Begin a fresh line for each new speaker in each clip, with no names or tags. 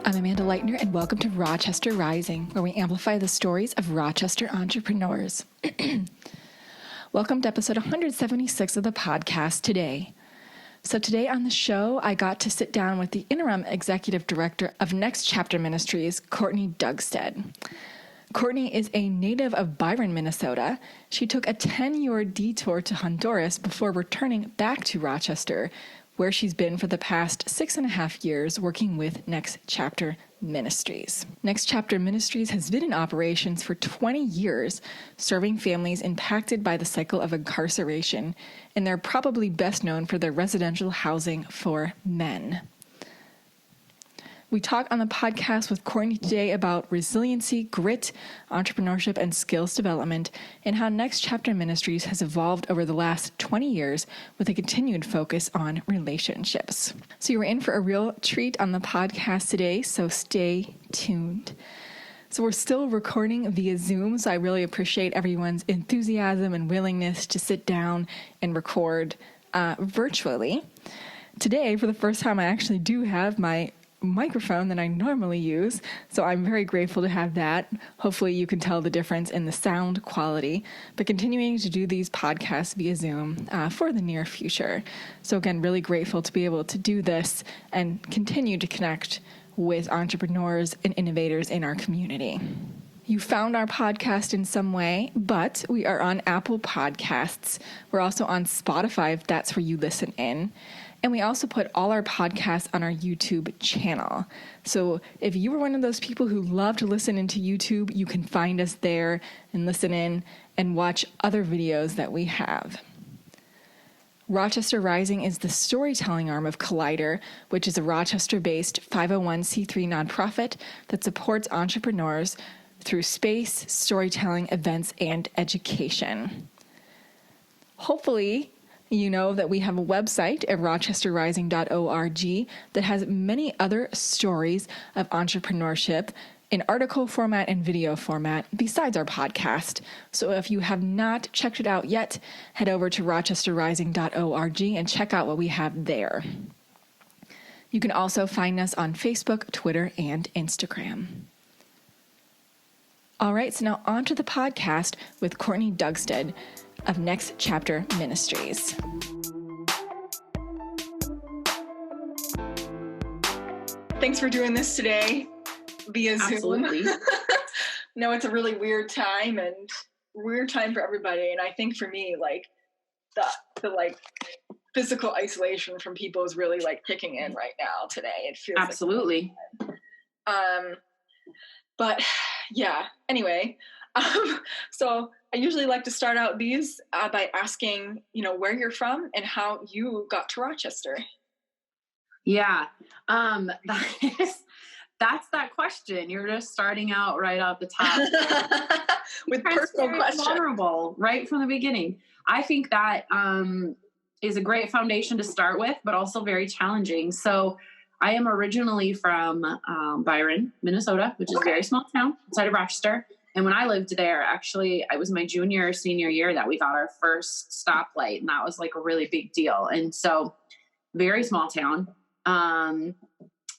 I'm Amanda Leitner, and welcome to Rochester Rising, where we amplify the stories of Rochester entrepreneurs. Welcome to episode 176 of the podcast today. So today on the show, I got to sit down with the Interim Executive Director of Next Chapter Ministries, Courtney Dugstad. Courtney is a native of Byron, Minnesota. She took a 10-year detour to Honduras before returning back to Rochester, where she's been for the past 6.5 years working with Next Chapter Ministries. Next Chapter Ministries has been in operations for 20 years, serving families impacted by the cycle of incarceration, and they're probably best known for their residential housing for men. We talk on the podcast with Courtney today about resiliency, grit, entrepreneurship, and skills development, and how Next Chapter Ministries has evolved over the last 20 years with a continued focus on relationships. So you're in for a real treat on the podcast today, so stay tuned. So we're still recording via Zoom, so I really appreciate everyone's enthusiasm and willingness to sit down and record virtually. Today, for the first time, I actually do have my microphone that I normally use, so I'm very grateful to have that. Hopefully you can tell the difference in the sound quality, but continuing to do these podcasts via Zoom for the near future. So again, really grateful to be able to do this and continue to connect with entrepreneurs and innovators in our community. You found our podcast in some way, but we are on Apple Podcasts. We're also on Spotify if that's where you listen in. And we also put all our podcasts on our YouTube channel. So if you were one of those people who love to listen into YouTube, you can find us there and listen in and watch other videos that we have. Rochester Rising is the storytelling arm of Collider, which is a Rochester-based 501c3 nonprofit that supports entrepreneurs through space, storytelling, events, and education. Hopefully, you know that we have a website at rochesterrising.org that has many other stories of entrepreneurship in article format and video format besides our podcast. So if you have not checked it out yet, head over to rochesterrising.org and check out what we have there. You can also find us on Facebook, Twitter, and Instagram. All right, so now on to the podcast with Courtney Dugstad of Next Chapter Ministries. Thanks for doing this today via Zoom.
Absolutely.
No, it's a really weird time for everybody. And I think for me, like the physical isolation from people is really like kicking in right now today. It feels
absolutely.
But yeah, anyway, so I usually like to start out these by asking, where you're from and how you got to Rochester.
Yeah. That's that question. You're just starting out right off the top.
With personal questions.
Vulnerable right from the beginning. I think that is a great foundation to start with, but also very challenging. So I am originally from Byron, Minnesota, which is a very small town outside of Rochester. And when I lived there, actually, it was my junior or senior year that we got our first stoplight. And that was like a really big deal. And so very small town. And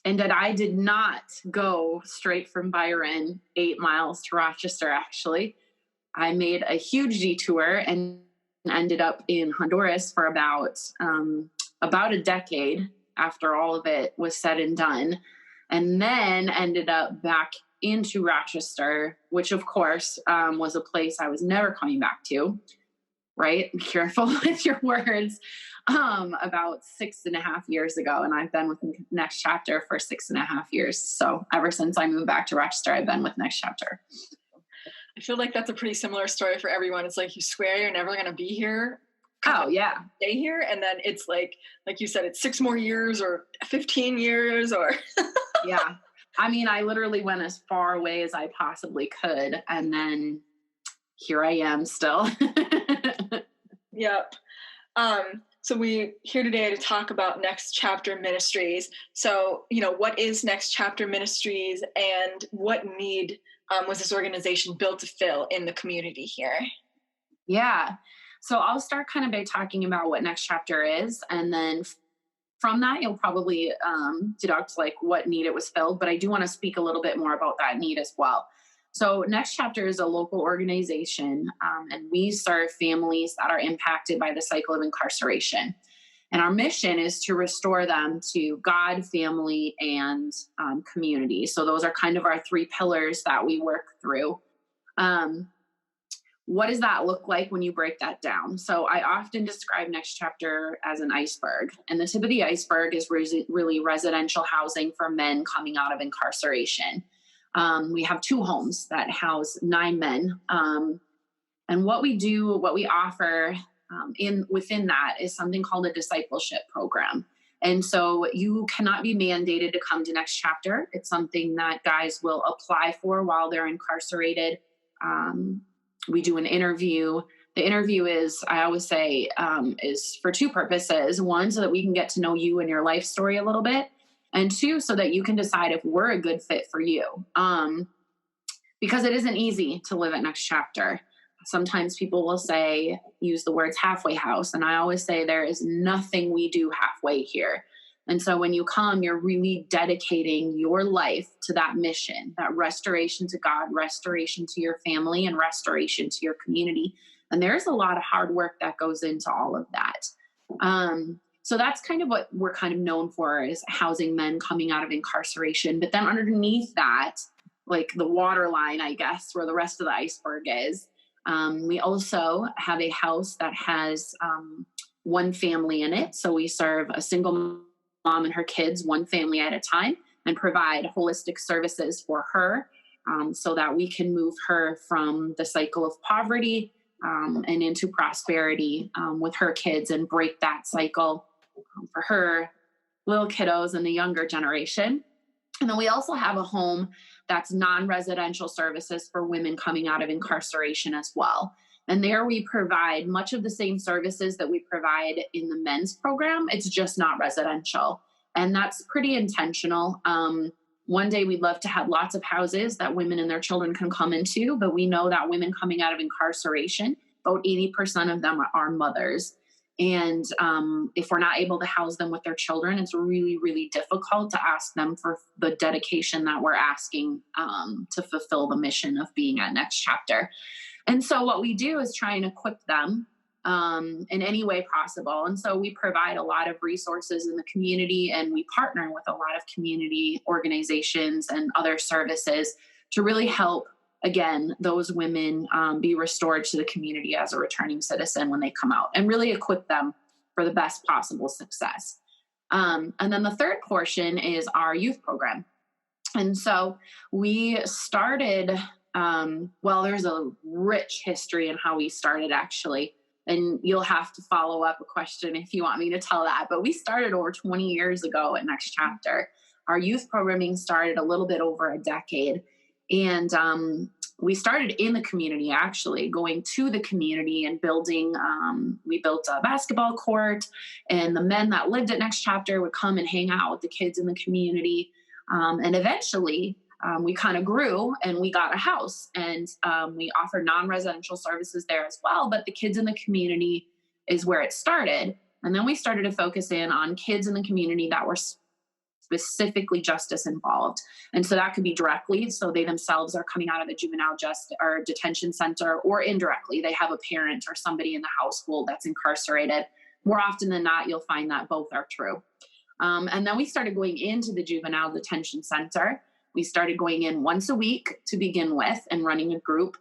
that I did not go straight from Byron 8 miles to Rochester, actually. I made a huge detour and ended up in Honduras for about a decade after all of it was said and done. And then ended up back into Rochester, which of course was a place I was never coming back to, right? Be careful with your words. About 6.5 years ago. And I've been with Next Chapter for 6.5 years. So ever since I moved back to Rochester, I've been with Next Chapter.
I feel like that's a pretty similar story for everyone. It's like you swear you're never going to be here.
Oh yeah.
Stay here. And then it's like you said, it's 6 more years or 15 years or.
Yeah. I mean, I literally went as far away as I possibly could. And then here I am still.
Yep. So we're here today to talk about Next Chapter Ministries. So, what is Next Chapter Ministries and what need was this organization built to fill in the community here?
Yeah. So I'll start kind of by talking about what Next Chapter is, and then from that, you'll probably deduct like what need it was filled, but I do want to speak a little bit more about that need as well. So Next Chapter is a local organization, and we serve families that are impacted by the cycle of incarceration. And our mission is to restore them to God, family, and community. So those are kind of our three pillars that we work through. What does that look like when you break that down? So I often describe Next Chapter as an iceberg. And the tip of the iceberg is really residential housing for men coming out of incarceration. We have 2 homes that house 9 men. And what we offer within that is something called a Discipleship Program. And so you cannot be mandated to come to Next Chapter. It's something that guys will apply for while they're incarcerated. We do an interview. The interview is, I always say, is for 2 purposes. 1, so that we can get to know you and your life story a little bit. And 2, so that you can decide if we're a good fit for you. Because it isn't easy to live at Next Chapter. Sometimes people will use the words halfway house. And I always say there is nothing we do halfway here. And so when you come, you're really dedicating your life to that mission, that restoration to God, restoration to your family, and restoration to your community. And there's a lot of hard work that goes into all of that. So that's kind of what we're kind of known for, is housing men coming out of incarceration. But then underneath that, like the waterline, I guess, where the rest of the iceberg is, we also have a house that has 1 family in it. So we serve a single mom and her kids, 1 family at a time, and provide holistic services for her so that we can move her from the cycle of poverty and into prosperity with her kids, and break that cycle for her little kiddos and the younger generation. And then we also have a home that's non-residential services for women coming out of incarceration as well. And there we provide much of the same services that we provide in the men's program. It's just not residential. And that's pretty intentional. One day we'd love to have lots of houses that women and their children can come into, but we know that women coming out of incarceration, about 80% of them are mothers. And if we're not able to house them with their children, it's really, really difficult to ask them for the dedication that we're asking to fulfill the mission of being at Next Chapter. And so what we do is try and equip them in any way possible. And so we provide a lot of resources in the community, and we partner with a lot of community organizations and other services to really help, again, those women be restored to the community as a returning citizen when they come out, and really equip them for the best possible success. And then the third portion is our youth program. And so we started, there's a rich history in how we started, actually. And you'll have to follow up a question if you want me to tell that. But we started over 20 years ago at Next Chapter. Our youth programming started a little bit over a decade. And we started in the community, actually, going to the community and building. We built a basketball court, and the men that lived at Next Chapter would come and hang out with the kids in the community. And eventually, we kind of grew, and we got a house, and we offer non-residential services there as well. But the kids in the community is where it started. And then we started to focus in on kids in the community that were specifically justice involved. And so that could be directly. So they themselves are coming out of the juvenile justice or detention center, or indirectly, they have a parent or somebody in the household that's incarcerated. More often than not, you'll find that both are true. And then we started going into the juvenile detention center. We started going in once a week to begin with and running a group.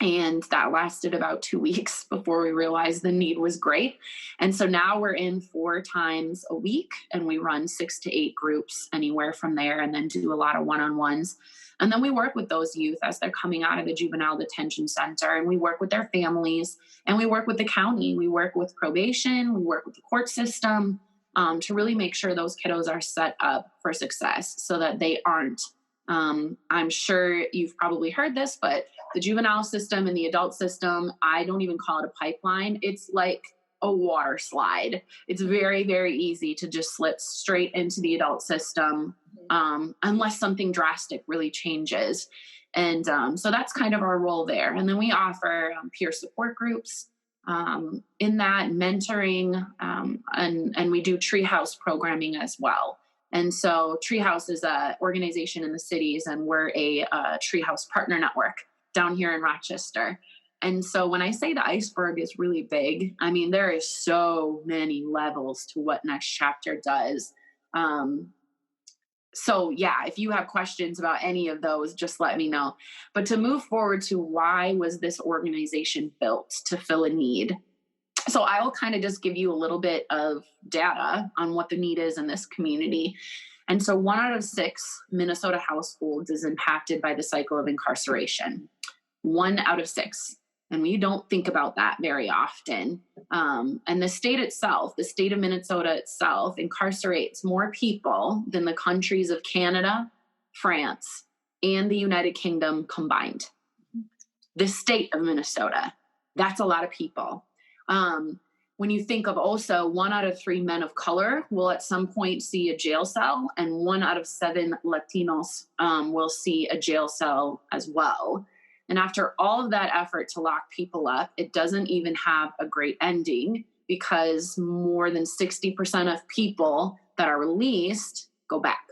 And that lasted about 2 weeks before we realized the need was great. And so now we're in 4 times a week, and we run 6 to 8 groups anywhere from there, and then do a lot of one-on-ones. And then we work with those youth as they're coming out of the juvenile detention center, and we work with their families, and we work with the county. We work with probation. We work with the court system to really make sure those kiddos are set up for success so that they aren't. I'm sure you've probably heard this, but the juvenile system and the adult system, I don't even call it a pipeline. It's like a water slide. It's very, very easy to just slip straight into the adult system unless something drastic really changes. And so that's kind of our role there. And then we offer peer support groups. in that mentoring, and we do treehouse programming as well. And so Treehouse is an organization in the cities, and we're a Treehouse partner network down here in Rochester. And so when I say the iceberg is really big, I mean, there is so many levels to what Next Chapter does. So yeah, if you have questions about any of those, just let me know. But to move forward to why was this organization built to fill a need? So I will kind of just give you a little bit of data on what the need is in this community. And so 1 out of 6 Minnesota households is impacted by the cycle of incarceration. 1 out of 6. And we don't think about that very often. And the state itself, the state of Minnesota itself, incarcerates more people than the countries of Canada, France, and the United Kingdom combined. The state of Minnesota, that's a lot of people. When you think of also 1 out of 3 men of color will at some point see a jail cell, and 1 out of 7 Latinos will see a jail cell as well. And after all of that effort to lock people up, it doesn't even have a great ending, because more than 60% of people that are released go back.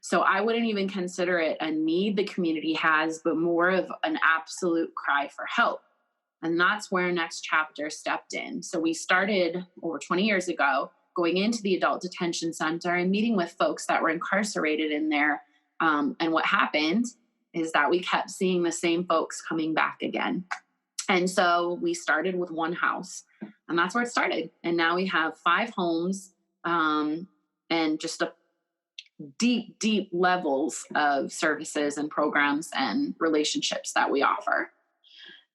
So I wouldn't even consider it a need the community has, but more of an absolute cry for help. And that's where Next Chapter stepped in. So we started over 20 years ago going into the adult detention center and meeting with folks that were incarcerated in there. And what happened is that we kept seeing the same folks coming back again. And so we started with 1 house, and that's where it started. And now we have 5 homes, and just a deep, deep levels of services and programs and relationships that we offer.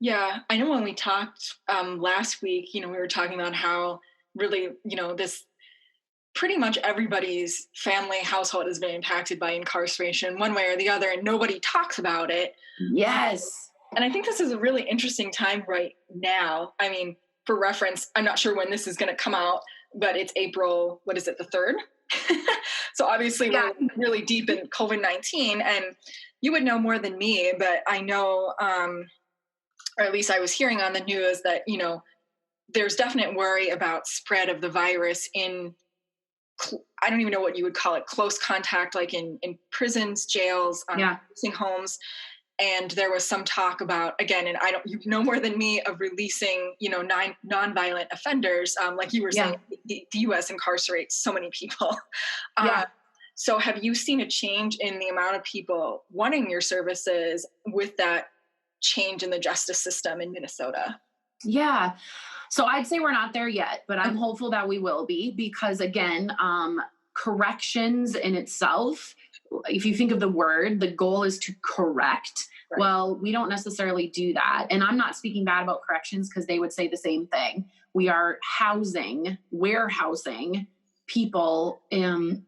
Yeah, I know when we talked last week, we were talking about how really, this pretty much everybody's family household has been impacted by incarceration one way or the other, and nobody talks about it.
Yes.
And I think this is a really interesting time right now. I mean, for reference, I'm not sure when this is going to come out, but it's April, what is it, the 3rd? So obviously we're really deep in COVID-19, and you would know more than me, but I know, or at least I was hearing on the news that, there's definite worry about spread of the virus in, I don't even know what you would call it, close contact, like in prisons, jails, nursing homes. And there was some talk about, again, and you know more than me, of releasing, nonviolent offenders. Like you were saying, the U.S. incarcerates so many people. So have you seen a change in the amount of people wanting your services with that change in the justice system in Minnesota?
Yeah. So I'd say we're not there yet, but I'm hopeful that we will be, because again, corrections in itself, if you think of the word, the goal is to correct. Right. Well, we don't necessarily do that. And I'm not speaking bad about corrections, because they would say the same thing. We are warehousing people in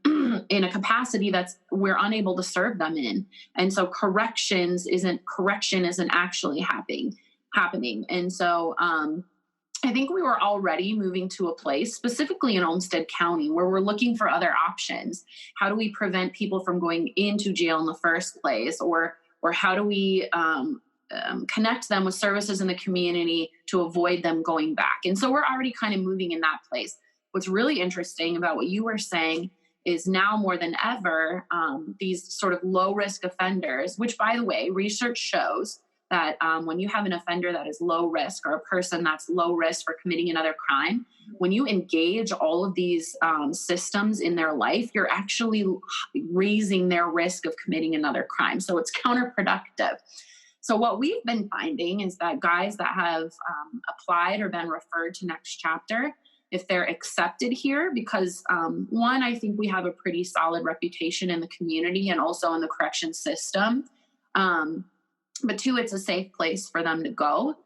a capacity that's we're unable to serve them in. And so correction isn't actually happening. And so I think we were already moving to a place, specifically in Olmsted County, where we're looking for other options. How do we prevent people from going into jail in the first place? Or how do we connect them with services in the community to avoid them going back? And so we're already kind of moving in that place. What's really interesting about what you were saying is now more than ever, these sort of low-risk offenders, which, by the way, research shows that when you have an offender that is low risk, or a person that's low risk for committing another crime, when you engage all of these systems in their life, you're actually raising their risk of committing another crime. So it's counterproductive. So what we've been finding is that guys that have applied or been referred to Next Chapter, if they're accepted here, because one, I think we have a pretty solid reputation in the community and also in the correction system. But 2, it's a safe place for them to go.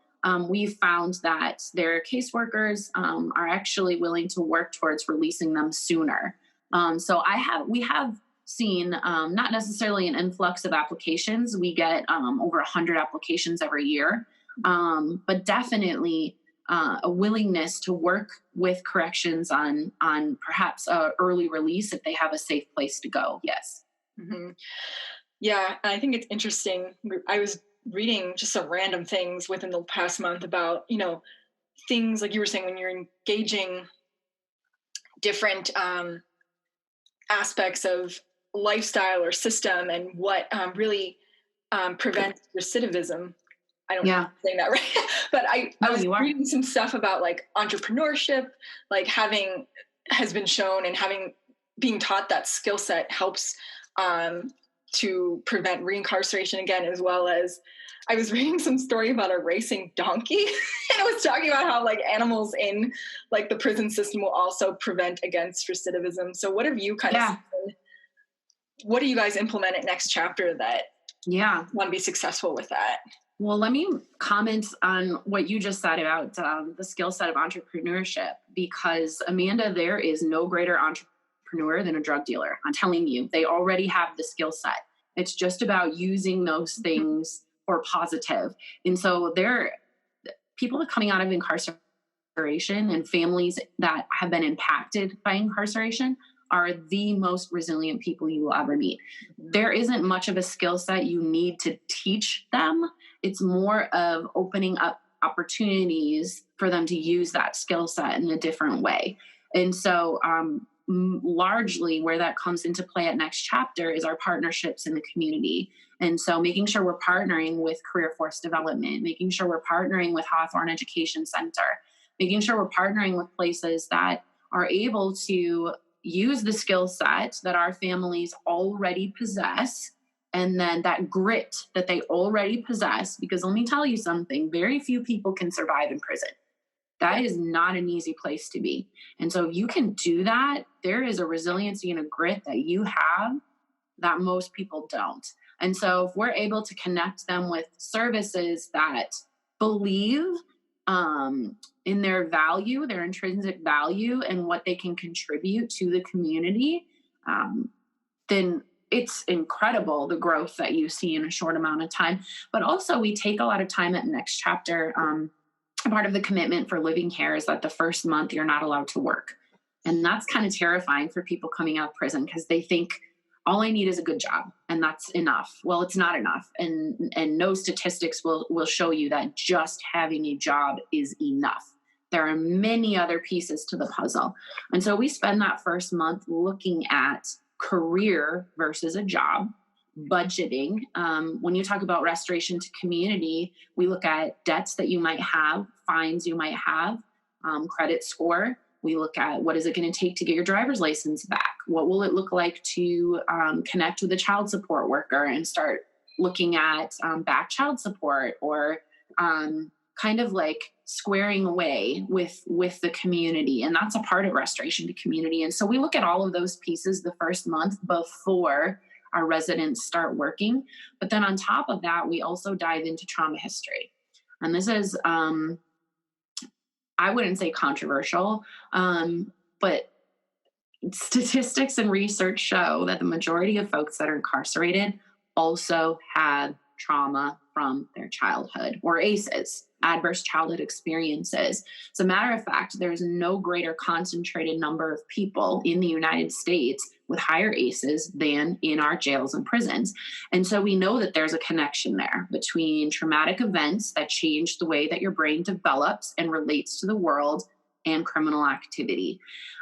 We've found that their caseworkers are actually willing to work towards releasing them sooner. So we have seen not necessarily an influx of applications. We get over 100 applications every year, but definitely a willingness to work with corrections on perhaps a early release if they have a safe place to go. Yes.
Mm-hmm. Yeah, I think it's interesting. I was reading just some random things within the past month about, things like you were saying, when you're engaging different aspects of lifestyle or system, and what really prevents recidivism. I don't know if I'm saying that right, but I was reading some stuff about like entrepreneurship, like has been shown, and being taught that skill set helps to prevent reincarceration again, as well as I was reading some story about a racing donkey and it was talking about how like animals in like the prison system will also prevent against recidivism. So what have you what do you guys implement at Next Chapter that want to be successful with that?
Well, let me comment on what you just said about the skill set of entrepreneurship, because Amanda, there is no greater entrepreneur than a drug dealer. I'm telling you, they already have the skill set. It's just about using those things for positive. And so people coming out of incarceration and families that have been impacted by incarceration are the most resilient people you will ever meet. There isn't much of a skill set you need to teach them. It's more of opening up opportunities for them to use that skill set in a different way. And so largely where that comes into play at Next Chapter is our partnerships in the community. And so making sure we're partnering with Career Force Development, making sure we're partnering with Hawthorne Education Center, making sure we're partnering with places that are able to use the skill set that our families already possess, and then that grit that they already possess. Because let me tell you something, very few people can survive in prison. That is not an easy place to be. And so if you can do that, there is a resiliency and a grit that you have that most people don't. And so if we're able to connect them with services that believe in their value, their intrinsic value, and what they can contribute to the community, then it's incredible the growth that you see in a short amount of time. But also we take a lot of time at Next Chapter. Part of the commitment for living here is that the first month you're not allowed to work. And that's kind of terrifying for people coming out of prison, because they think all I need is a good job and that's enough. Well, it's not enough. And no statistics will show you that just having a job is enough. There are many other pieces to the puzzle. And so we spend that first month looking at career versus a job, budgeting. When you talk about restoration to community, we look at debts that you might have, fines you might have, credit score. We look at what is it going to take to get your driver's license back? What will it look like to connect with a child support worker and start looking at back child support, or kind of like squaring away with the community. And that's a part of restoration to community. And so we look at all of those pieces the first month before our residents start working. But then on top of that, we also dive into trauma history. And this is, I wouldn't say controversial, but statistics and research show that the majority of folks that are incarcerated also have trauma from their childhood, or ACEs, adverse childhood experiences. As a matter of fact, there's no greater concentrated number of people in the United States with higher ACEs than in our jails and prisons. And so we know that there's a connection there between traumatic events that change the way that your brain develops and relates to the world and criminal activity.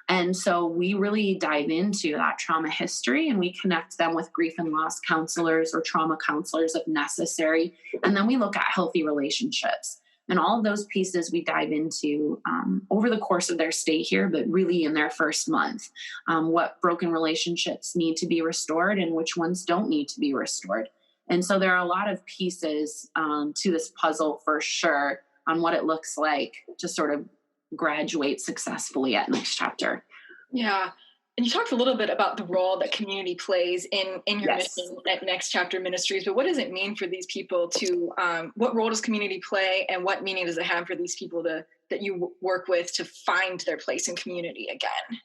And so we really dive into that trauma history, and we connect them with grief and loss counselors or trauma counselors if necessary. And then we look at healthy relationships. And all of those pieces we dive into over the course of their stay here, but really in their first month. What broken relationships need to be restored and which ones don't need to be restored. And so there are a lot of pieces to this puzzle for sure on what it looks like to sort of graduate successfully at Next Chapter.
Yeah. And you talked a little bit about the role that community plays in your mission at Next Chapter Ministries, but what does it mean for these people to, what role does community play, and what meaning does it have for these people that you work with to find their place in community again?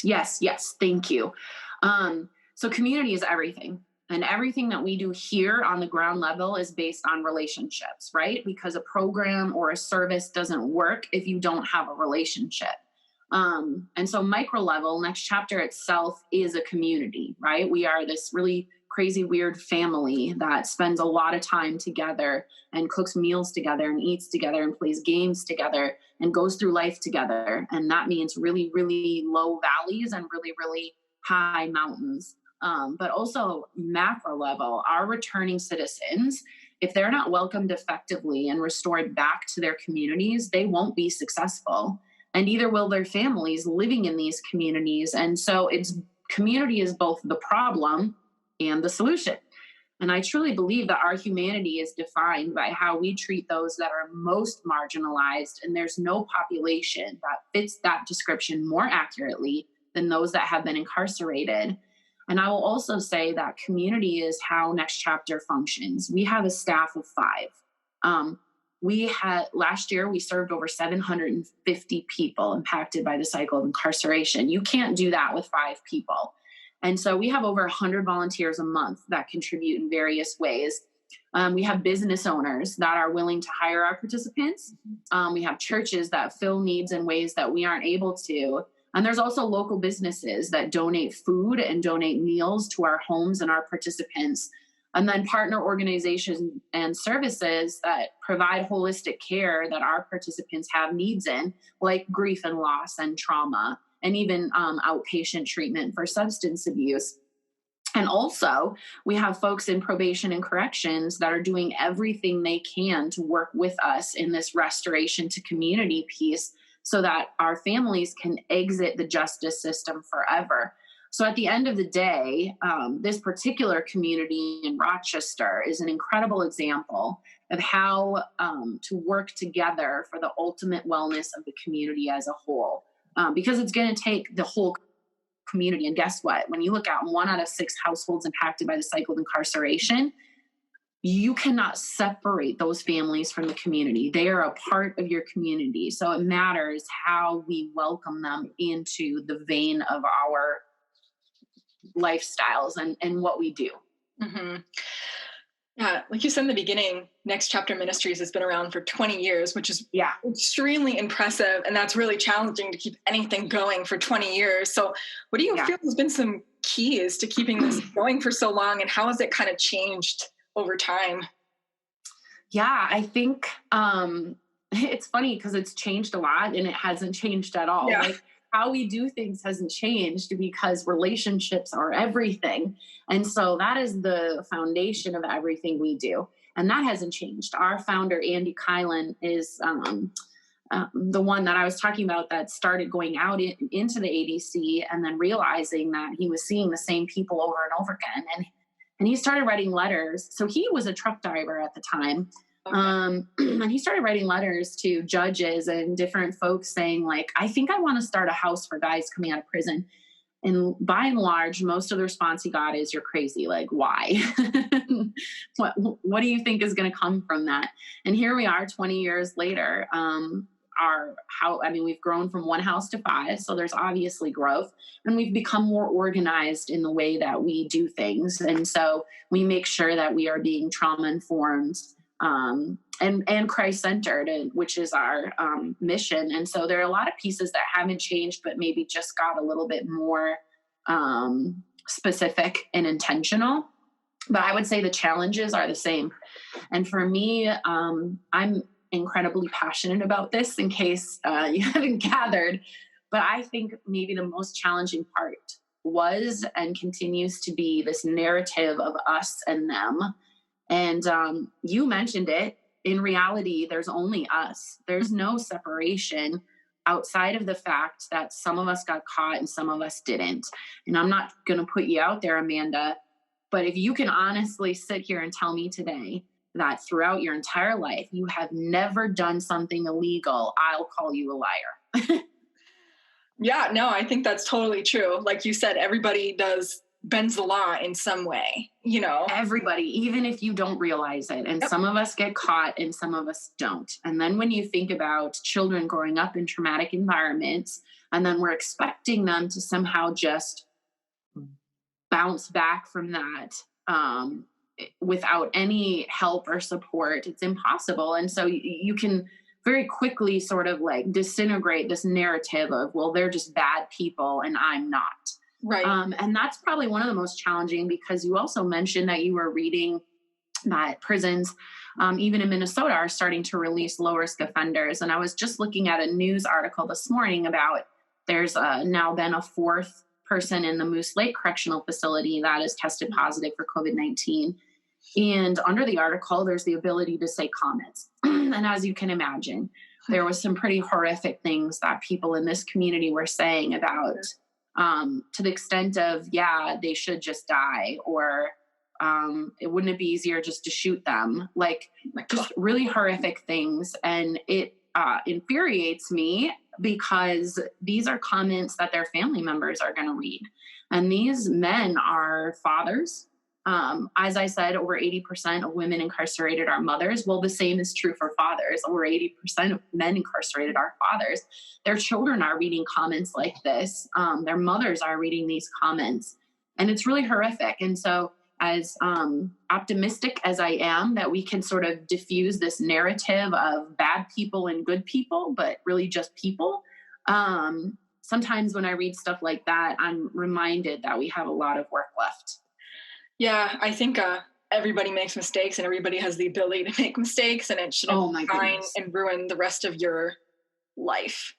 Yes. Thank you. So community is everything. And everything that we do here on the ground level is based on relationships, right? Because a program or a service doesn't work if you don't have a relationship. And so micro level, Next Chapter itself is a community, right? We are this really crazy, weird family that spends a lot of time together and cooks meals together and eats together and plays games together and goes through life together. And that means really, really low valleys and really, really high mountains. But also macro level, our returning citizens, if they're not welcomed effectively and restored back to their communities, they won't be successful. And either will their families living in these communities. And so community is both the problem and the solution. And I truly believe that our humanity is defined by how we treat those that are most marginalized. And there's no population that fits that description more accurately than those that have been incarcerated. And I will also say that community is how Next Chapter functions. We have a staff of 5. Last year, we served over 750 people impacted by the cycle of incarceration. You can't do that with 5 people. And so we have over 100 volunteers a month that contribute in various ways. We have business owners that are willing to hire our participants. We have churches that fill needs in ways that we aren't able to. And there's also local businesses that donate food and donate meals to our homes and our participants. And then partner organizations and services that provide holistic care that our participants have needs in, like grief and loss and trauma, and even outpatient treatment for substance abuse. And also, we have folks in probation and corrections that are doing everything they can to work with us in this restoration to community piece so that our families can exit the justice system forever. So at the end of the day, this particular community in Rochester is an incredible example of how to work together for the ultimate wellness of the community as a whole. Because it's going to take the whole community. And guess what? When you look at 1 out of 6 households impacted by the cycle of incarceration, you cannot separate those families from the community. They are a part of your community. So it matters how we welcome them into the vein of our lifestyles and what we do.
Mm-hmm. Yeah, like you said in the beginning, Next Chapter Ministries has been around for 20 years, which is extremely impressive. And that's really challenging to keep anything going for 20 years. So what do you feel has been some keys to keeping this going for so long? And how has it kind of changed over time?
Yeah, I think it's funny because it's changed a lot and it hasn't changed at all.
Yeah.
Like how we do things hasn't changed because relationships are everything. And so that is the foundation of everything we do. And that hasn't changed. Our founder, Andy Kylan, is the one that I was talking about that started going out into the ADC and then realizing that he was seeing the same people over and over again. And he started writing letters. So he was a truck driver at the time.
Okay.
And he started writing letters to judges and different folks saying, like, I think I want to start a house for guys coming out of prison. And by and large, most of the response he got is, you're crazy. Like, why? What do you think is going to come from that? And here we are 20 years later. We've grown from 1 house to 5. So there's obviously growth, and we've become more organized in the way that we do things. And so we make sure that we are being trauma informed, and Christ-centered, which is our mission. And so there are a lot of pieces that haven't changed, but maybe just got a little bit more specific and intentional. But I would say the challenges are the same. And for me, I'm incredibly passionate about this, in case you haven't gathered. But I think maybe the most challenging part was and continues to be this narrative of us and them. And you mentioned it. In reality, there's only us. There's no separation outside of the fact that some of us got caught and some of us didn't. And I'm not going to put you out there, Amanda, but if you can honestly sit here and tell me today that throughout your entire life, you have never done something illegal, I'll call you a liar.
Yeah, no, I think that's totally true. Like you said, everybody bends the law in some way, Everybody, even if you don't realize it. And some of us get caught and some of us don't. And then when you think about children growing up in traumatic environments, and then we're expecting them to somehow just bounce back from that without any help or support, it's impossible. And so you can very quickly sort of like disintegrate this narrative of, well, they're just bad people and I'm not. Right.
And that's probably one of the most challenging, because you also mentioned that you were reading that prisons, even in Minnesota, are starting to release low risk offenders. And I was just looking at a news article this morning about there's now been a fourth person in the Moose Lake Correctional Facility that is tested positive for COVID-19. And under the article, there's the ability to say comments. And as you can imagine, there was some pretty horrific things that people in this community were saying about, to the extent of, yeah, they should just die, or wouldn't it be easier just to shoot them? Like, just really horrific things. And it infuriates me, because these are comments that their family members are going to read. And these men are fathers. As I said, over 80% of women incarcerated are mothers. Well, the same is true for fathers. Over 80% of men incarcerated are fathers. Their children are reading comments like this. Their mothers are reading these comments. And it's really horrific. And so, as optimistic as I am that we can sort of diffuse this narrative of bad people and good people, but really just people, sometimes when I read stuff like that, I'm reminded that we have a lot of work left.
Yeah, I think everybody makes mistakes, and everybody has the ability to make mistakes, and it shouldn't define and ruin the rest of your life.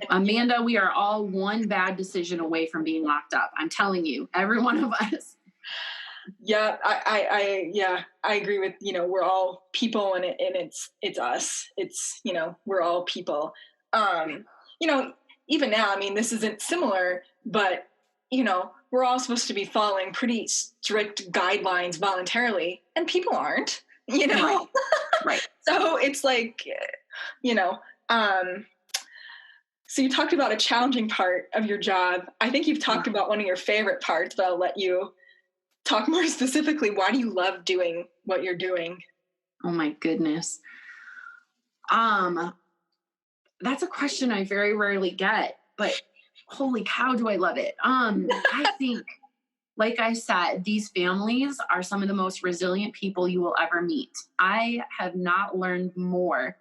Amanda, we are all one bad decision away from being locked up. I'm telling you, every one of us.
Yeah, I agree with, we're all people, and it's us. It's, we're all people. Even now, I mean, this isn't similar, but, we're all supposed to be following pretty strict guidelines voluntarily, and people aren't,
Right.
So it's like, so you talked about a challenging part of your job. I think you've talked about one of your favorite parts, but I'll let you talk more specifically. Why do you love doing what you're doing?
Oh my goodness. That's a question I very rarely get, but holy cow, do I love it. I think, like I said, these families are some of the most resilient people you will ever meet. I have not learned more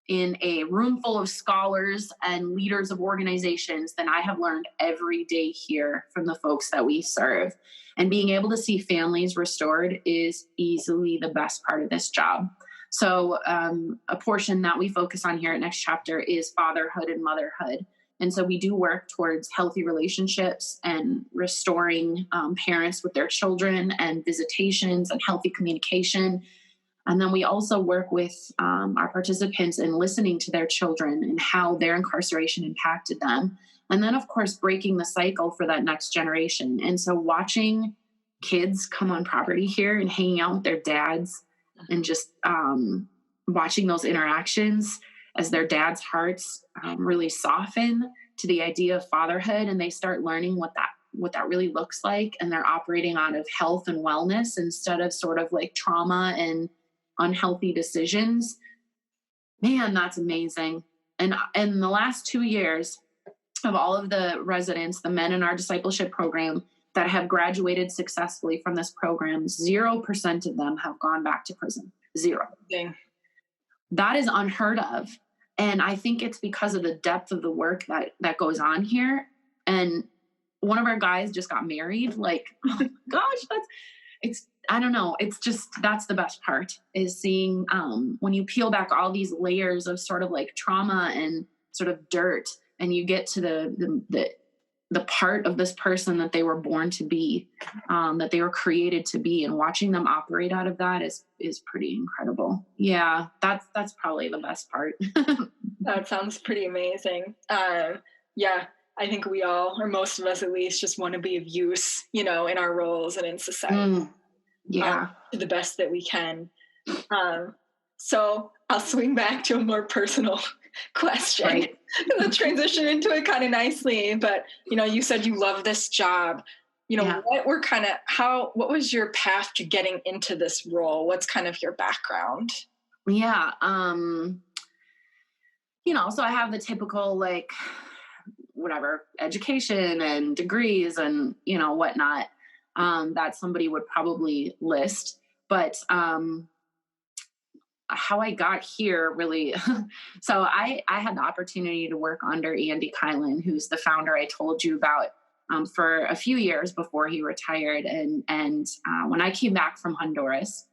in a room full of scholars and leaders of organizations than I have learned every day here from the folks that we serve. And being able to see families restored is easily the best part of this job. So a portion that we focus on here at Next Chapter is fatherhood and motherhood. And so we do work towards healthy relationships and restoring parents with their children, and visitations and healthy communication. And then we also work with our participants in listening to their children and how their incarceration impacted them. And then, of course, breaking the cycle for that next generation. And so watching kids come on property here and hanging out with their dads, and just watching those interactions as their dads' hearts really soften to the idea of fatherhood, and they start learning what that really looks like. And they're operating out of health and wellness instead of sort of like trauma and unhealthy decisions. Man, that's amazing. And in the last 2 years, of all of the residents, the men in our discipleship program that have graduated successfully from this program, 0% of them have gone back to prison. 0.
Dang.
That is unheard of. And I think it's because of the depth of the work that goes on here. And one of our guys just got married. Like, oh my gosh, I don't know. It's just, that's the best part, is seeing when you peel back all these layers of sort of like trauma and sort of dirt, and you get to the part of this person that they were born to be, that they were created to be, and watching them operate out of that is pretty incredible. Yeah, that's probably the best part.
That sounds pretty amazing. Yeah, I think we all, or most of us at least, just want to be of use, in our roles and in society.
Yeah.
To the best that we can. So I'll swing back to a more personal question.
Right.
Let's transition into it kind of nicely. But, you said you love this job.
Yeah.
What was your path to getting into this role? What's kind of your background?
Yeah. So I have the typical, like, whatever, education and degrees and, whatnot, that somebody would probably list. But how I got here really, so I had the opportunity to work under Andy Kylan, who's the founder I told you about, for a few years before he retired. And when I came back from Honduras,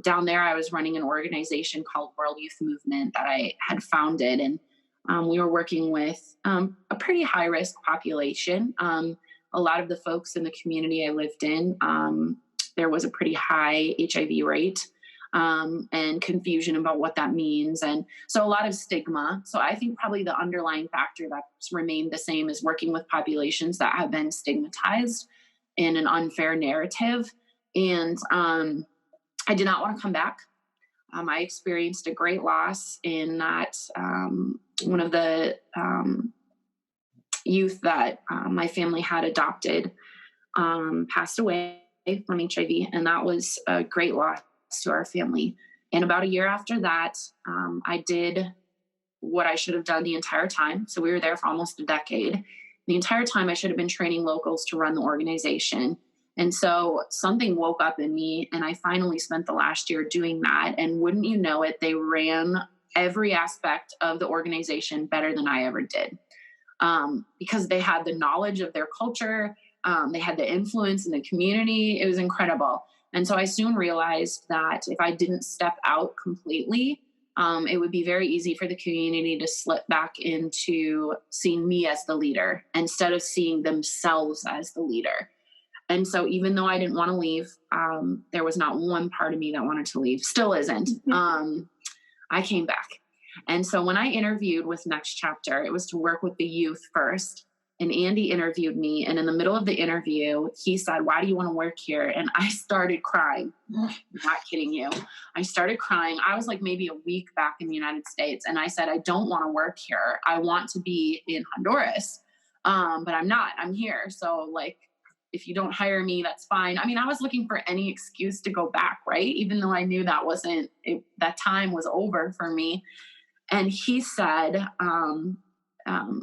down there, I was running an organization called World Youth Movement that I had founded. And we were working with a pretty high risk population. A lot of the folks in the community I lived in, there was a pretty high HIV rate and confusion about what that means. And so a lot of stigma. So I think probably the underlying factor that's remained the same is working with populations that have been stigmatized in an unfair narrative. And I did not want to come back. I experienced a great loss in that one of the youth that my family had adopted passed away from HIV, and that was a great loss to our family. And about a year after that, I did what I should have done the entire time. So we were there for almost a decade. The entire time I should have been training locals to run the organization. And so something woke up in me, and I finally spent the last year doing that. And wouldn't you know it, they ran every aspect of the organization better than I ever did, because they had the knowledge of their culture. They had the influence in the community. It was incredible. And so I soon realized that if I didn't step out completely, it would be very easy for the community to slip back into seeing me as the leader instead of seeing themselves as the leader. And so even though I didn't want to leave, there was not one part of me that wanted to leave. Still isn't. I came back. And so when I interviewed with Next Chapter, it was to work with the youth first. And Andy interviewed me. And in the middle of the interview, he said, "Why do you want to work here?" And I started crying. I'm not kidding you. I started crying. I was like maybe a week back in the United States. And I said, "I don't want to work here. I want to be in Honduras. But I'm not. I'm here. So like, if you don't hire me, that's fine." I mean, I was looking for any excuse to go back, right? Even though I knew that that time was over for me. And he said,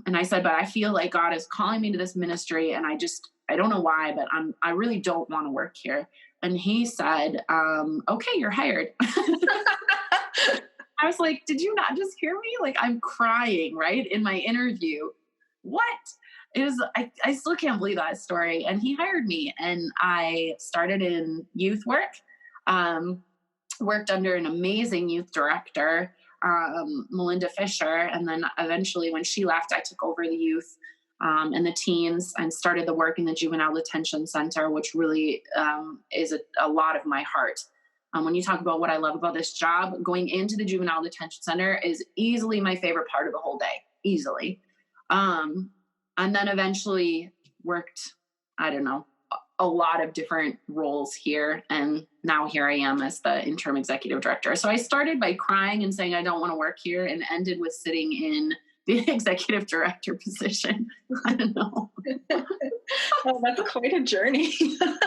and I said, "But I feel like God is calling me to this ministry. And I don't know why, but I really don't want to work here." And he said, "Okay, you're hired." I was like, did you not just hear me? Like, I'm crying, right? In my interview. What? I still can't believe that story. And he hired me, and I started in youth work, worked under an amazing youth director, Melinda Fisher. And then eventually when she left, I took over the youth and the teens and started the work in the juvenile detention center, which really is a lot of my heart. When you talk about what I love about this job, going into the juvenile detention center is easily my favorite part of the whole day, easily. And then eventually worked, I don't know, a lot of different roles here. And now here I am as the Interim Executive Director. So I started by crying and saying, I don't want to work here, and ended with sitting in the Executive Director position. I don't know.
Well, that's quite a journey.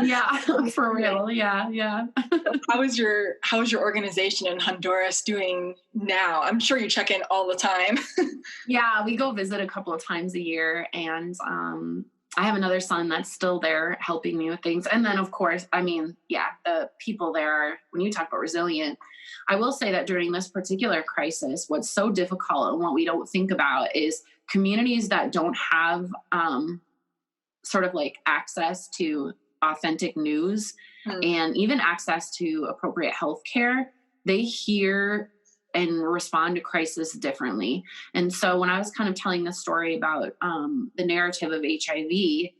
Yeah, for real. Yeah.
How is your organization in Honduras doing now? I'm sure you check in all the time.
Yeah, we go visit a couple of times a year, and I have another son that's still there helping me with things. And then, of course, I mean, yeah, the people there are, when you talk about resilient, I will say that during this particular crisis, what's so difficult and what we don't think about is communities that don't have sort of like access to authentic news and even access to appropriate health care. They hear and respond to crisis differently. And so when I was kind of telling the story about the narrative of HIV,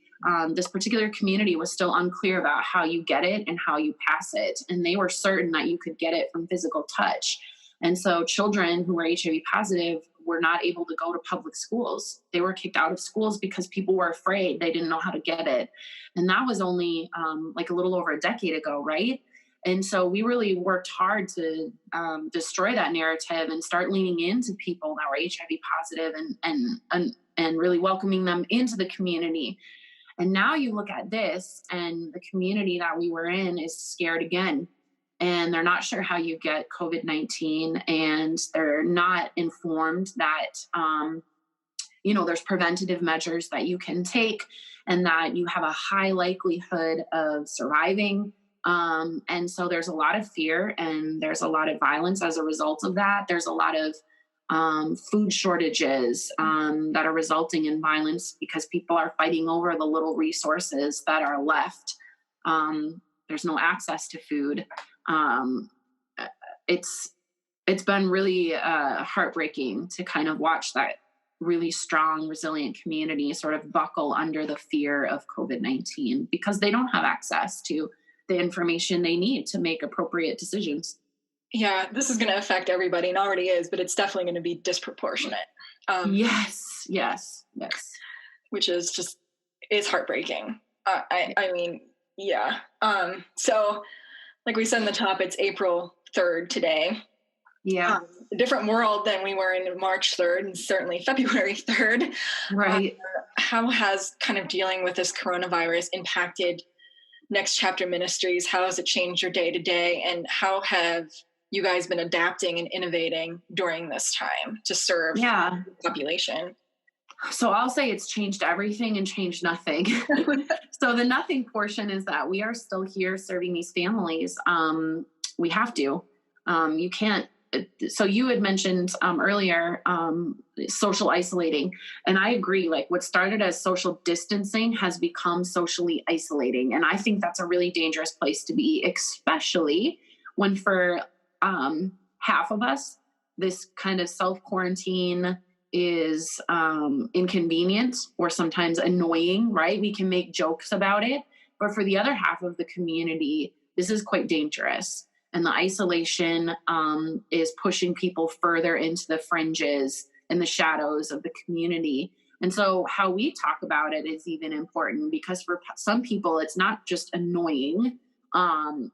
this particular community was still unclear about how you get it and how you pass it. And they were certain that you could get it from physical touch. And so children who were HIV positive were not able to go to public schools. They were kicked out of schools because people were afraid. They didn't know how to get it. And that was only like a little over a decade ago, right? And so we really worked hard to destroy that narrative and start leaning into people that were HIV positive and really welcoming them into the community. And now you look at this, and the community that we were in is scared again. And they're not sure how you get COVID-19, and they're not informed that, there's preventative measures that you can take and that you have a high likelihood of surviving. And so there's a lot of fear, and there's a lot of violence as a result of that. There's a lot of food shortages that are resulting in violence because people are fighting over the little resources that are left. There's no access to food. It's been really heartbreaking to kind of watch that really strong, resilient community sort of buckle under the fear of COVID-19 because they don't have access to the information they need to make appropriate decisions.
Yeah, this is going to affect everybody and already is, but it's definitely going to be disproportionate.
Yes.
Which is just, it's heartbreaking. I mean, yeah. So like we said in the top, it's April 3rd today.
Yeah.
A different world than we were in March 3rd and certainly February 3rd.
Right.
How has kind of dealing with this coronavirus impacted Next Chapter Ministries? How has it changed your day to day? And how have you guys been adapting and innovating during this time to serve the population?
So I'll say it's changed everything and changed nothing. So the nothing portion is that we are still here serving these families. We have to. You can't. So you had mentioned earlier social isolating, and I agree. Like what started as social distancing has become socially isolating, and I think that's a really dangerous place to be, especially when for half of us this kind of self-quarantine is inconvenient or sometimes annoying, right? We can make jokes about it, but for the other half of the community, this is quite dangerous. And the isolation is pushing people further into the fringes and the shadows of the community. And so how we talk about it is even important because for some people, it's not just annoying.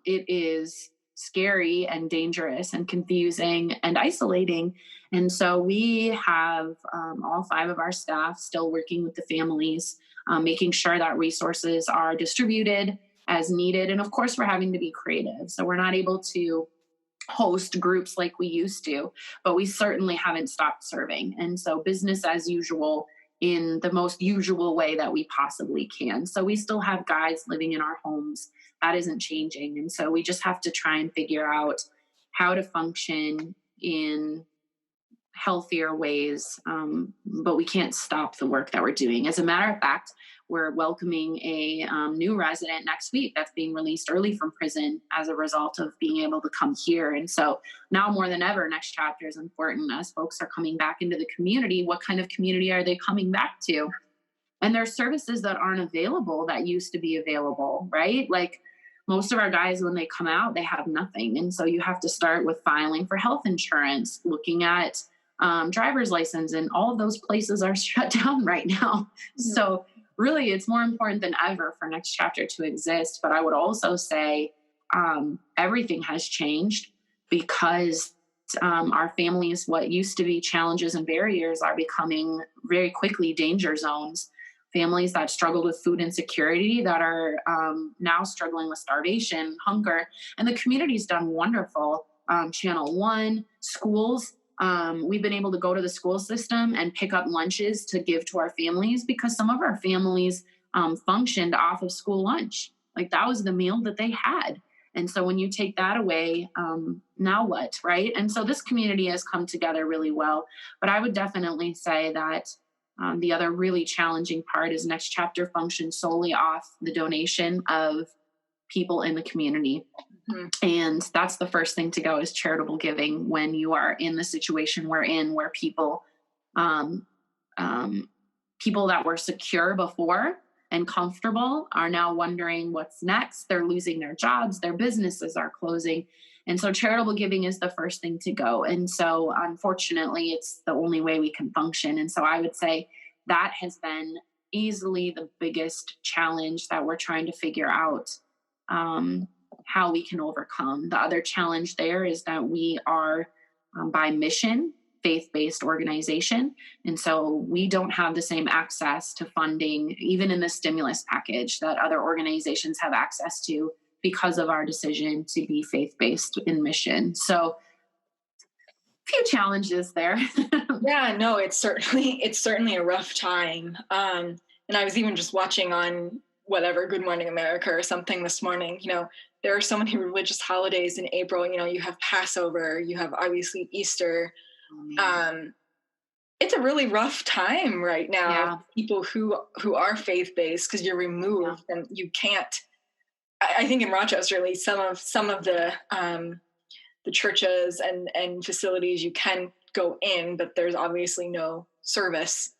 It is scary and dangerous and confusing and isolating. And so we have all 5 of our staff still working with the families, making sure that resources are distributed as needed. And of course, we're having to be creative. So we're not able to host groups like we used to, but we certainly haven't stopped serving. And so business as usual in the most usual way that we possibly can. So we still have guys living in our homes. That isn't changing. And so we just have to try and figure out how to function in healthier ways. But we can't stop the work that we're doing. As a matter of fact, we're welcoming a new resident next week that's being released early from prison as a result of being able to come here. And so now more than ever, Next Chapter is important as folks are coming back into the community. What kind of community are they coming back to? And there's services that aren't available that used to be available, right? Like most of our guys, when they come out, they have nothing. And so you have to start with filing for health insurance, looking at driver's license, and all of those places are shut down right now. Mm-hmm. So really, it's more important than ever for Next Chapter to exist. But I would also say everything has changed because our families, what used to be challenges and barriers, are becoming very quickly danger zones. Families that struggled with food insecurity that are now struggling with starvation, hunger, and the community's done wonderful. Channel 1, schools. We've been able to go to the school system and pick up lunches to give to our families because some of our families functioned off of school lunch. Like that was the meal that they had. And so when you take that away, now what, right? And so this community has come together really well. But I would definitely say that the other really challenging part is Next Chapter functions solely off the donation of people in the community. Mm-hmm. And that's the first thing to go is charitable giving when you are in the situation we're in, where people that were secure before and comfortable are now wondering what's next. They're losing their jobs, their businesses are closing. And so charitable giving is the first thing to go. And so unfortunately, it's the only way we can function. And so I would say that has been easily the biggest challenge that we're trying to figure out how we can overcome. The other challenge there is that we are by mission, faith-based organization. And so we don't have the same access to funding, even in the stimulus package, that other organizations have access to because of our decision to be faith-based in mission. So a few challenges there.
Yeah, no, it's certainly a rough time. And I was even just watching on whatever, Good Morning America or something this morning. You know, there are so many religious holidays in April. You know, you have Passover, you have obviously Easter. it's a really rough time right now.
Yeah.
People who are faith-based, because you're removed and you can't. I think in Rochester, at least, some of the churches and facilities you can go in, but there's obviously no service.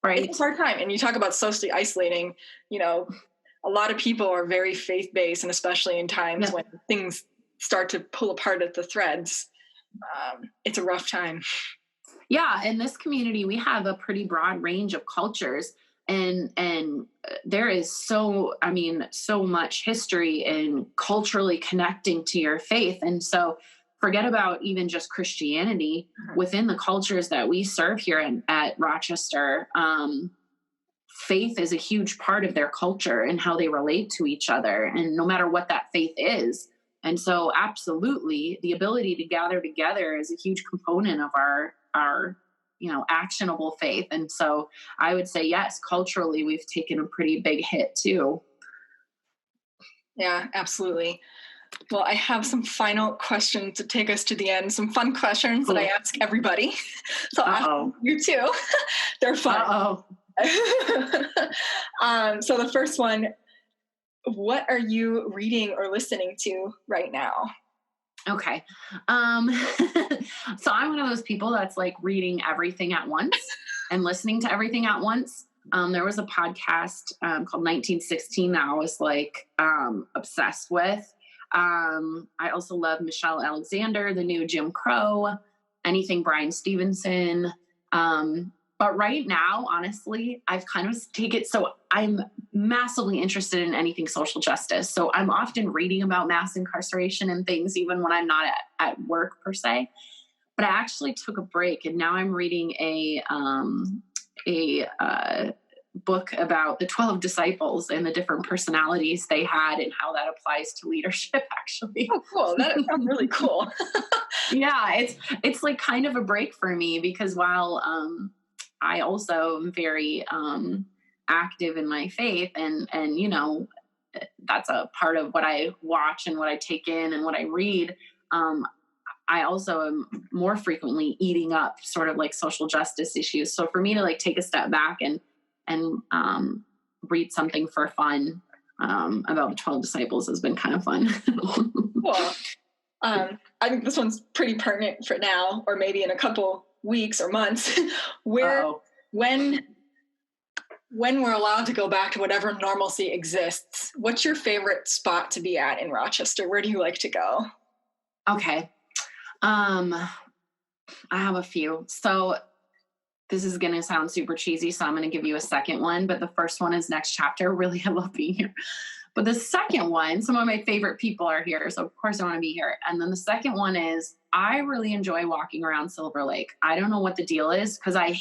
Right.
It's a hard time. And you talk about socially isolating, a lot of people are very faith-based, and especially in times when things start to pull apart at the threads, it's a rough time.
Yeah. In this community, we have a pretty broad range of cultures, and there is so much history in culturally connecting to your faith. And so forget about even just Christianity. Within the cultures that we serve here at Rochester, faith is a huge part of their culture and how they relate to each other, and no matter what that faith is. And so absolutely, the ability to gather together is a huge component of our actionable faith. And so I would say, yes, culturally, we've taken a pretty big hit too.
Yeah, absolutely. Well, I have some final questions to take us to the end, some fun questions that I ask everybody. So I'll ask you too. They're fun. So the first one, what are you reading or listening to right now?
Okay. So I'm one of those people that's like reading everything at once and listening to everything at once. There was a podcast called 1916 that I was like obsessed with. I also love Michelle Alexander, the new Jim Crow, anything Brian Stevenson. But right now, honestly, I've kind of taken it. So I'm massively interested in anything social justice. So I'm often reading about mass incarceration and things, even when I'm not at work per se. But I actually took a break, and now I'm reading a book about the 12 disciples and the different personalities they had and how that applies to leadership, actually.
Oh, cool. That sounds really cool.
Yeah, it's like kind of a break for me, because while I also am very active in my faith, and that's a part of what I watch and what I take in and what I read. I also am more frequently eating up sort of like social justice issues. So for me to like take a step back and read something for fun about the 12 disciples has been kind of fun.
Cool. I think this one's pretty pertinent for now, or maybe in a couple weeks or months, when we're allowed to go back to whatever normalcy exists, what's your favorite spot to be at in Rochester? Where do you like to go?
Okay. I have a few. So this is going to sound super cheesy, so I'm going to give you a second one, but the first one is Next Chapter. Really, I love being here. But the second one, some of my favorite people are here, so of course I want to be here. And then the second one is I really enjoy walking around Silver Lake. I don't know what the deal is, because I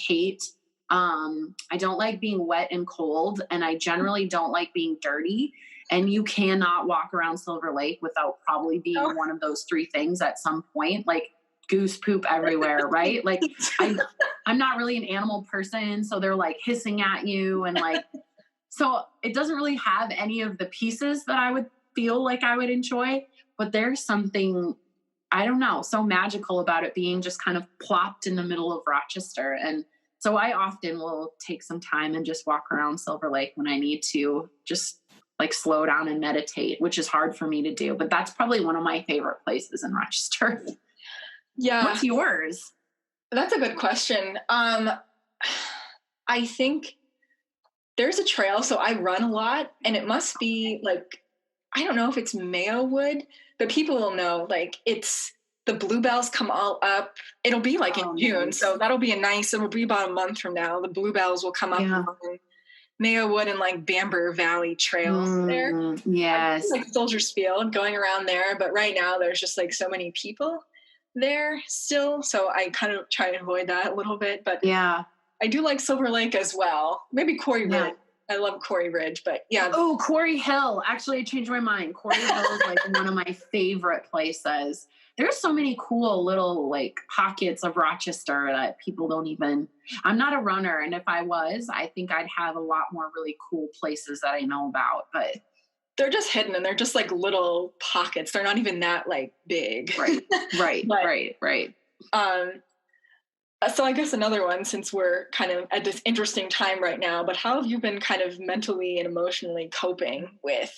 don't like being wet and cold, and I generally don't like being dirty. And you cannot walk around Silver Lake without probably being one of those three things at some point, like goose poop everywhere, right? Like I'm not really an animal person, so they're like hissing at you, and like, so it doesn't really have any of the pieces that I would feel like I would enjoy, but there's something, I don't know, so magical about it being just kind of plopped in the middle of Rochester. And so I often will take some time and just walk around Silver Lake when I need to just like slow down and meditate, which is hard for me to do, but that's probably one of my favorite places in Rochester.
Yeah.
What's yours?
That's a good question. I think there's a trail. So I run a lot, and it must be like, I don't know if it's Mayo Wood, but people will know, like, it's the bluebells come all up. It'll be like in June. Nice. So that'll be it'll be about a month from now. The bluebells will come up on Mayo Wood and like Bamber Valley trails there.
Yes.
Like Soldier's Field, going around there. But right now there's just like so many people there still. So I kind of try to avoid that a little bit. But yeah, I do like Silver Lake as well. Maybe Quarry Ridge. I love Quarry Ridge, but yeah.
Oh, Quarry Hill. Actually, I changed my mind. Quarry Hill is like one of my favorite places. There's so many cool little like pockets of Rochester that people don't even, I'm not a runner. And if I was, I think I'd have a lot more really cool places that I know about, but
they're just hidden, and they're just like little pockets. They're not even that like big.
Right.
But, right. So I guess another one, since we're kind of at this interesting time right now, but how have you been kind of mentally and emotionally coping with,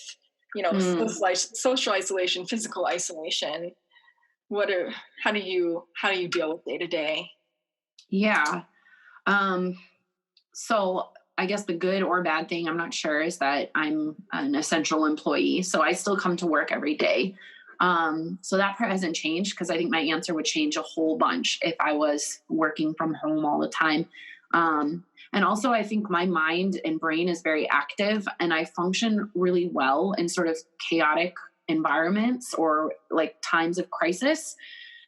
social isolation, physical isolation? How do you deal with day to day?
Yeah. So I guess the good or bad thing, I'm not sure, is that I'm an essential employee. So I still come to work every day. So that part hasn't changed, because I think my answer would change a whole bunch if I was working from home all the time. And also I think my mind and brain is very active, and I function really well in sort of chaotic environments or like times of crisis.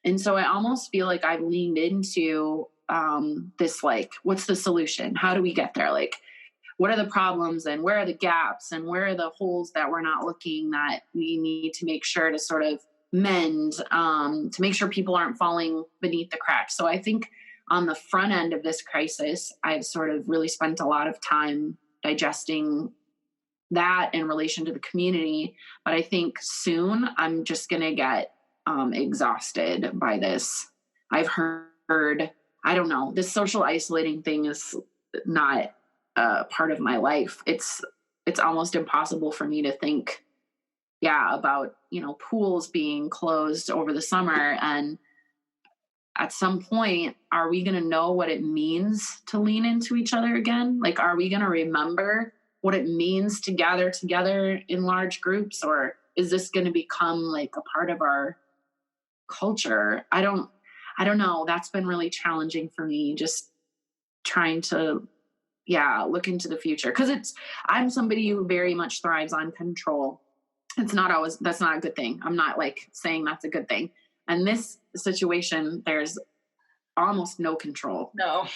And so I almost feel like I've leaned into this, like, what's the solution? How do we get there? Like, what are the problems, and where are the gaps, and where are the holes that we're not looking, that we need to make sure to sort of mend, to make sure people aren't falling beneath the cracks. So I think on the front end of this crisis, I've sort of really spent a lot of time digesting that in relation to the community. But I think soon I'm just going to get exhausted by this. I've heard, I don't know, this social isolating thing is not part of my life. It's almost impossible for me to think, about, pools being closed over the summer. And at some point, are we going to know what it means to lean into each other again? Like, are we going to remember what it means to gather together in large groups? Or is this going to become like a part of our culture? I don't know. That's been really challenging for me, just trying to look into the future, because I'm somebody who very much thrives on control. That's not a good thing. I'm not like saying that's a good thing. And this situation, there's almost no control.
No.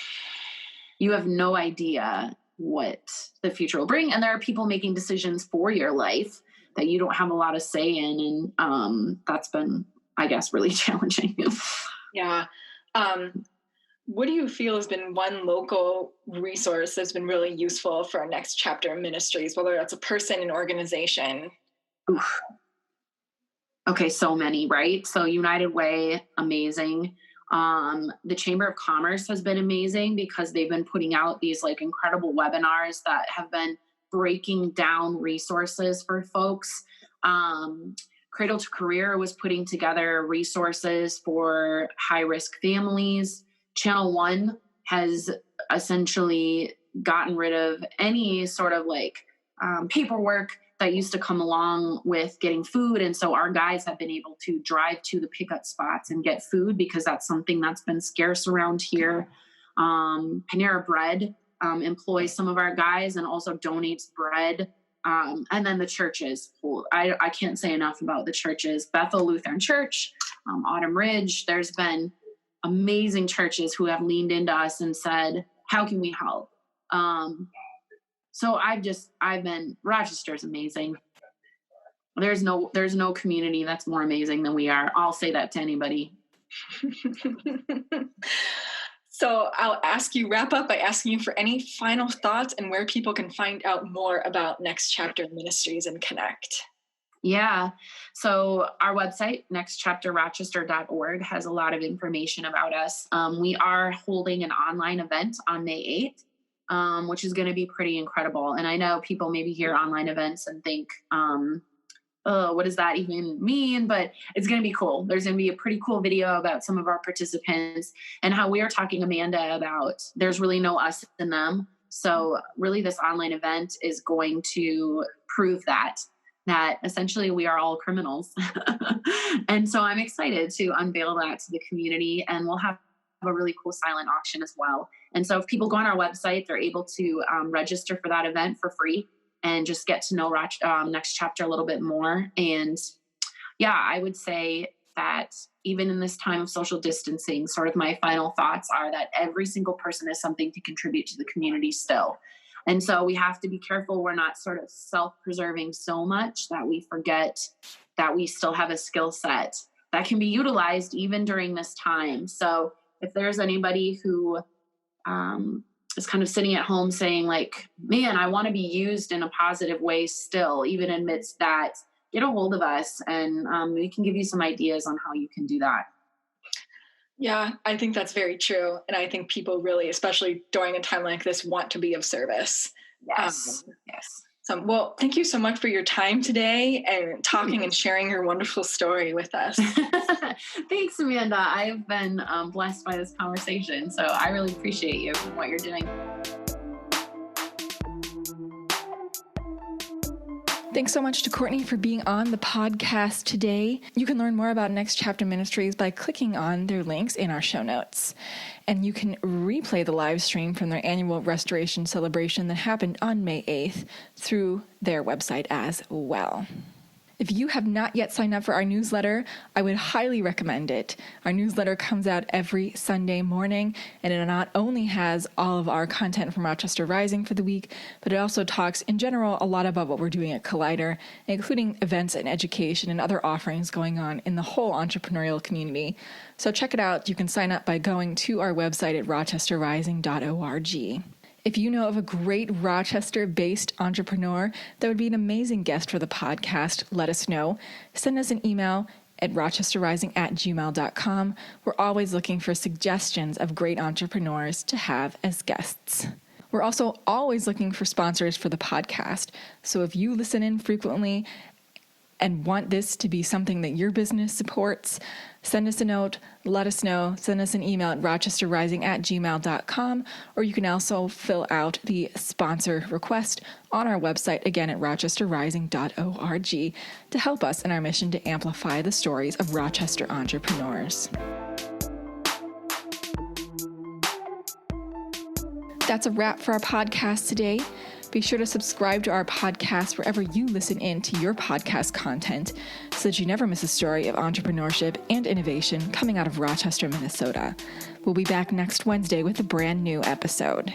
You have no idea what the future will bring. And there are people making decisions for your life that you don't have a lot of say in. And that's been, I guess, really challenging.
Yeah. What do you feel has been one local resource that's been really useful for our Next Chapter Ministries, whether that's a person, an organization?
Oof. Okay, so many, right? So United Way, amazing. The Chamber of Commerce has been amazing, because they've been putting out these like incredible webinars that have been breaking down resources for folks. Cradle to Career was putting together resources for high-risk families. Channel One has essentially gotten rid of any sort of like paperwork that used to come along with getting food. And so our guys have been able to drive to the pickup spots and get food, because that's something that's been scarce around here. Panera Bread employs some of our guys and also donates bread. And then the churches. I can't say enough about the churches. Bethel Lutheran Church, Autumn Ridge. There's been amazing churches who have leaned into us and said, how can we help? So Rochester's amazing. There's no community that's more amazing than we are. I'll say that to anybody.
So I'll wrap up by asking you for any final thoughts and where people can find out more about Next Chapter Ministries and connect.
Yeah. So our website, nextchapterrochester.org, has a lot of information about us. We are holding an online event on May 8th, which is going to be pretty incredible. And I know people maybe hear online events and think, what does that even mean? But it's going to be cool. There's going to be a pretty cool video about some of our participants and how we are talking, Amanda, about there's really no us in them. So really this online event is going to prove that essentially we are all criminals. And so I'm excited to unveil that to the community, and we'll have a really cool silent auction as well. And so if people go on our website, they're able to register for that event for free and just get to know Next Chapter a little bit more. And I would say that even in this time of social distancing, sort of my final thoughts are that every single person has something to contribute to the community still. And so we have to be careful we're not sort of self-preserving so much that we forget that we still have a skill set that can be utilized even during this time. So if there's anybody who is kind of sitting at home saying like, man, I want to be used in a positive way still, even amidst that, get a hold of us and we can give you some ideas on how you can do that.
Yeah, I think that's very true. And I think people really, especially during a time like this, want to be of service.
Yes. Yes.
So, well, thank you so much for your time today and talking and sharing your wonderful story with us.
Thanks, Amanda. I've been blessed by this conversation. So I really appreciate you and what you're doing.
Thanks so much to Courtney for being on the podcast today. You can learn more about Next Chapter Ministries by clicking on their links in our show notes. And you can replay the live stream from their annual restoration celebration that happened on May 8th through their website as well. If you have not yet signed up for our newsletter, I would highly recommend it. Our newsletter comes out every Sunday morning, and it not only has all of our content from Rochester Rising for the week, but it also talks in general a lot about what we're doing at Collider, including events and education and other offerings going on in the whole entrepreneurial community. So check it out. You can sign up by going to our website at rochesterrising.org. If you know of a great Rochester-based entrepreneur that would be an amazing guest for the podcast, let us know. Send us an email at rochesterrising@gmail.com. We're always looking for suggestions of great entrepreneurs to have as guests. We're also always looking for sponsors for the podcast. So if you listen in frequently and want this to be something that your business supports, send us a note, let us know, send us an email at rochesterrising@gmail.com, or you can also fill out the sponsor request on our website, again at rochesterrising.org, to help us in our mission to amplify the stories of Rochester entrepreneurs. That's a wrap for our podcast today. Be sure to subscribe to our podcast wherever you listen in to your podcast content so that you never miss a story of entrepreneurship and innovation coming out of Rochester, Minnesota. We'll be back next Wednesday with a brand new episode.